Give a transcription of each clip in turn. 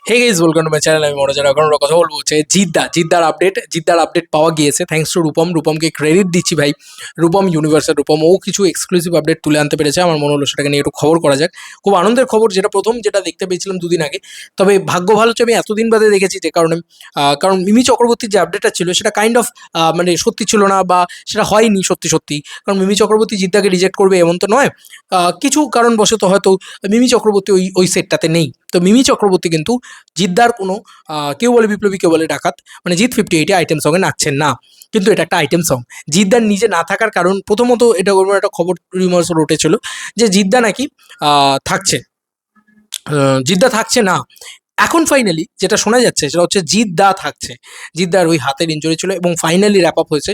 Hey guys, welcome to my channel. আমি মনোজ। এখন আমরা কথা বলবো হচ্ছে জিদ্দার আপডেট পাওয়া গিয়েছে থ্যাঙ্কস টু রূপমকে ক্রেডিট দিচ্ছি ভাই। রূপম ইউনিভার্সের রূপম ও কিছু এক্সক্লুসিভ আপডেট তুলে আনতে পেরেছে। আমার মনে হলো সেটাকে নিয়ে একটু খবর করা যাক। খুব আনন্দের খবর, যেটা দেখতে পেয়েছিলাম দুদিন আগে। তবে ভাগ্য ভালো হচ্ছে আমি এতদিন বাদে দেখেছি, যে কারণে কারণ মিমি চক্রবর্তীর যে আপডেটটা ছিল সেটা কাইন্ড অফ মানে সত্যি ছিল না, বা সেটা হয়নি সত্যি সত্যি। কারণ মিমি চক্রবর্তী জিদ্দাকে রিজেক্ট করবে এমন তো নয়। কিছু কারণবশত হয়তো মিমি চক্রবর্তী ওই সেটটাতে নেই। তো মিমি চক্রবর্তী কিন্তু জিদ্দার কোনো কেউ বলে বিপ্লবী, কেউ বলে ডাকাত, মানে জিৎ 58 আইটেম সঙ্গে নাচছেন না। কিন্তু এটা একটা আইটেম সং। জিদ্দার নিজে না থাকার কারণ, প্রথমত এটা ওর একটা খবর রিউমার্স উঠেছিল যে জিদ্দা নাকি থাকছে, জিদ্দা থাকছে না। এখন ফাইনালি যেটা শোনা যাচ্ছে সেটা হচ্ছে জিদ্দা থাকছে। জিদ্দার ওই হাতের ইনজুরি ছিল এবং ফাইনালি র্যাপ আপ হয়েছে।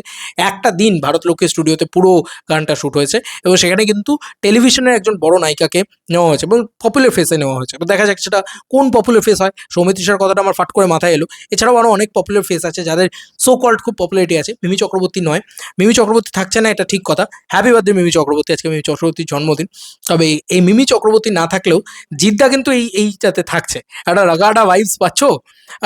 একটা দিন ভারতলক্ষ্মী স্টুডিওতে পুরো গানটা শ্যুট হয়েছে এবং সেখানে কিন্তু টেলিভিশনের একজন বড় নায়িকাকে নেওয়া হয়েছে এবং পপুলার ফেসে নেওয়া হয়েছে। তো দেখা যাক সেটা কোন পপুলার ফেস হয়। সৌমিত্রিষার কথাটা আমার ফাট করে মাথায় এলো। এছাড়াও আরও অনেক পপুলার ফেস আছে যাদের সো কল্ড খুব পপুলারিটি আছে। মিমি চক্রবর্তী নয়। মিমি চক্রবর্তী থাকছে না, এটা ঠিক কথা। হ্যাপি বার্থডে মিমি চক্রবর্তী, আজকে মিমি চক্রবর্তীর জন্মদিন। তবে এই মিমি চক্রবর্তী না থাকলেও জিদ্দা কিন্তু এইটাতে থাকছে। একটা রাগাডা ভাইবস পাচ্ছ?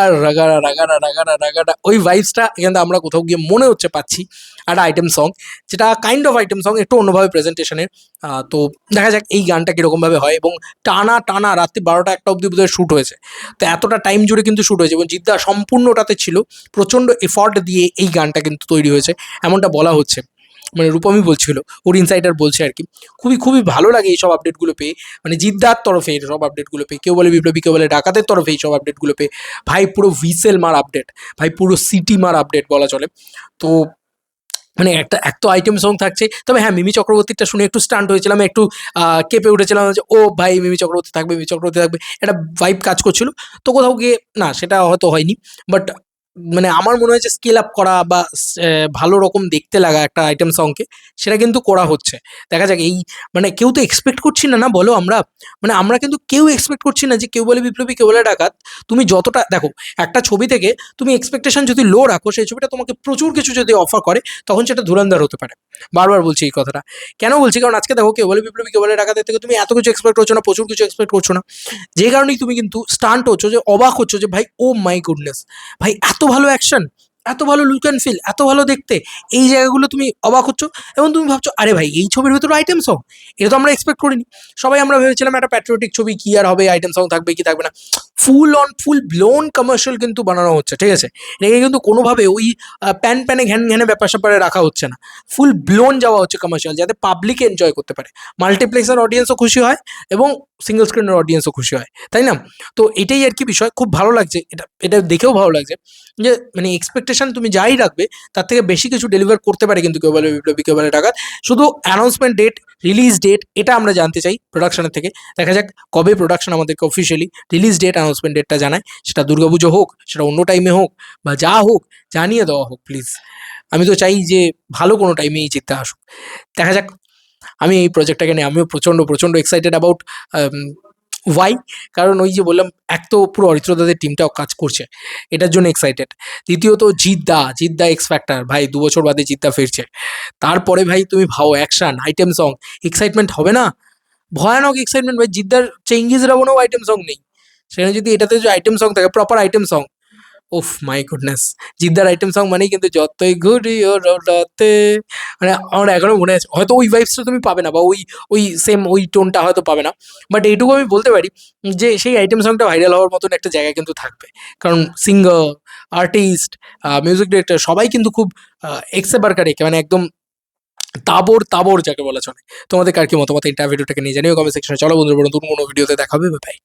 আর রাগাডা ওই ভাইবসটা এখানে আমরা কোথাও গিয়ে মনে হচ্ছে পাচ্ছি। একটা আইটেম সং, যেটা কাইন্ড অফ আইটেম সং, একটু অন্যভাবে প্রেজেন্টেশনের। তো দেখা যাক এই গানটা কীরকমভাবে হয়। এবং টানা টানা রাত্রি 12টা 1টা অব্দি বোধহয় শ্যুট হয়েছে। তো এতটা টাইম জুড়ে কিন্তু শ্যুট হয়েছে এবং জিদ্দা সম্পূর্ণটাতে ছিল। প্রচণ্ড এফর্ট দিয়ে এই গানটা কিন্তু তৈরি হয়েছে, এমনটা বলা হচ্ছে। মানে রূপমই বলছিল, ওর ইনসাইডার বলছে আর কি। খুবই খুবই ভালো লাগে এইসব আপডেটগুলো পেয়ে, মানে জিদ্দার তরফে এইসব আপডেটগুলো পেয়ে। কেউ বলে বিপ্লবী, কেউ বলে ডাকাতের তরফে এইসব আপডেটগুলো পেয়ে। ভাই পুরো ভিসেল মার আপডেট, ভাই পুরো সিটি মার আপডেট বলা চলে। তো মানে এক তো আইটেম সং থাকছে। তবে হ্যাঁ, মিমি চক্রবর্তীটা শুনে একটু স্টান্ট হয়েছিলাম, একটু কেঁপে উঠেছিলাম যে ও ভাই মিমি চক্রবর্তী থাকবে, মিমি চক্রবর্তী থাকবে, একটা ভাইব কাজ করছিল। তো কোথাও গিয়ে না, সেটা হয়তো হয়নি। বাট মানে আমার মনে হয় যে স্কেল আপ করা বা ভালো রকম দেখতে লাগা একটা আইটেম সংকে, সেটা কিন্তু করা হচ্ছে। দেখা যাক এই, মানে কেউ তো এক্সপেক্ট করছি না, না বলো আমরা, মানে আমরা কিন্তু কেউ এক্সপেক্ট করছি না যে কেউ বলে বিপ্লবী, কেউ বলে ডাকাত। তুমি যতটা দেখো, একটা ছবি থেকে তুমি এক্সপেকটেশন যদি লো রাখো, সেই ছবিটা তোমাকে প্রচুর কিছু যদি অফার করে, তখন সেটা ধুরন্ধর হতে পারে। বারবার বলছি এই কথাটা। কেন বলছি? কারণ আজকে দেখো, কেউ বলে বিপ্লবী, কেউ বলে ডাকাতের থেকে তুমি এত কিছু এক্সপেক্ট করছো না, প্রচুর কিছু এক্সপেক্ট করছো না। যে কারণেই তুমি কিন্তু স্টান্ট হচ্ছ, যে অবাক হচ্ছ যে ভাই ও মাই গুডনেস, ভাই এত ভালো অ্যাকশন, এত ভালো লুক অ্যান্ড ফিল, এত ভালো দেখতে। এই জায়গাগুলো তুমি অবাক হচ্ছ এবং তুমি ভাবছো আরে ভাই এই ছবির ভেতরে আইটেম সং, এটা তো আমরা এক্সপেক্ট করিনি। সবাই আমরা ভেবেছিলাম একটা প্যাট্রিয়টিক ছবি, কি আর হবে, আইটেম সং থাকবে কি থাকবে না। ফুল ব্লোন কমার্শিয়াল কিন্তু বানানো হচ্ছে, ঠিক আছে? এটাকে কিন্তু কোনোভাবে ওই প্যান প্যানে ঘ্যান ঘ্যানে ব্যাপার স্যাপারে রাখা হচ্ছে না। ফুল ব্লোন যাওয়া হচ্ছে কমার্শিয়াল, যাতে পাবলিক এনজয় করতে পারে, মাল্টিপ্লেক্সের অডিয়েন্সও খুশি হয় এবং সিঙ্গল স্ক্রিনের অডিয়েন্সও খুশি হয়, তাই না? তো এটাই আর কি বিষয়। খুব ভালো লাগছে এটা, এটা দেখেও ভালো লাগছে যে মানে এক্সপেকটেশন তুমি যাই রাখবে, তার থেকে বেশি কিছু ডেলিভার করতে পারে কিন্তু কেউ বলে বিপ্লবী, কেউ বলে ডাকাত। শুধু অ্যানাউন্সমেন্ট ডেট, রিলিজ ডেট, এটা আমরা জানতে চাই প্রোডাকশনের থেকে। দেখা যাক কবে প্রোডাকশন আমাদেরকে অফিসিয়ালি রিলিজ ডেট, অ্যানাউন্সমেন্ট ডেটটা জানায়। সেটা দুর্গাপুজো হোক, সেটা অন্য টাইমে হোক, বা যা হোক, জানিয়ে দেওয়া হোক প্লিজ। আমি তো চাই যে ভালো কোনো টাইমে এই জিততে আসুক। দেখা যাক। আমি এই প্রজেক্টটাকে নিয়ে আমিও প্রচণ্ড প্রচণ্ড এক্সাইটেড অ্যাবাউট ওয়াই। কারণ ওই যে বললাম, এক তো পুরো অরিত্রদাদের টিমটাও কাজ করছে, এটার জন্য এক্সাইটেড। দ্বিতীয়ত জিদ্দা এক্স ফ্যাক্টর, ভাই 2 বছর বাদে জিদ্দা ফিরছে। তারপরে ভাই তুমি ভাও অ্যাকশন, আইটেম সং, এক্সাইটমেন্ট হবে না? ভয়ানক এক্সাইটমেন্ট ভাই। জিদ্দার চেঙ্গিজরা মনেও আইটেম সং নেই, সেখানে যদি এটাতে যে আইটেম সং থাকে, প্রপার আইটেম সং, উফ মাই গুডনেস। জিদ্দার আইটেম সং মানেই কিন্তু যতই ঘুরি ও রোডাতে, মানে আমার এখনো মনে আছে। হয়তো ওই ভাইবসটা তুমি পাবে না, বা ওই সেম ওই টোনটা হয়তো পাবে না। বাট এইটুকু আমি বলতে পারি যে সেই আইটেম সংটা ভাইরাল হওয়ার মতন একটা জায়গায় কিন্তু থাকবে। কারণ সিঙ্গার, আর্টিস্ট, মিউজিক ডিরেক্টর সবাই কিন্তু খুব এক্সেবারকা রেখে, মানে একদম তাবড় যাকে বলা চলে। তোমাদের কার কি মতামত এই ভিডিওটাকে নিয়ে জানিও কমেন্ট সেকশনে। চলো বন্ধুরা, নতুন কোনো ভিডিওতে দেখা হবে। বাই।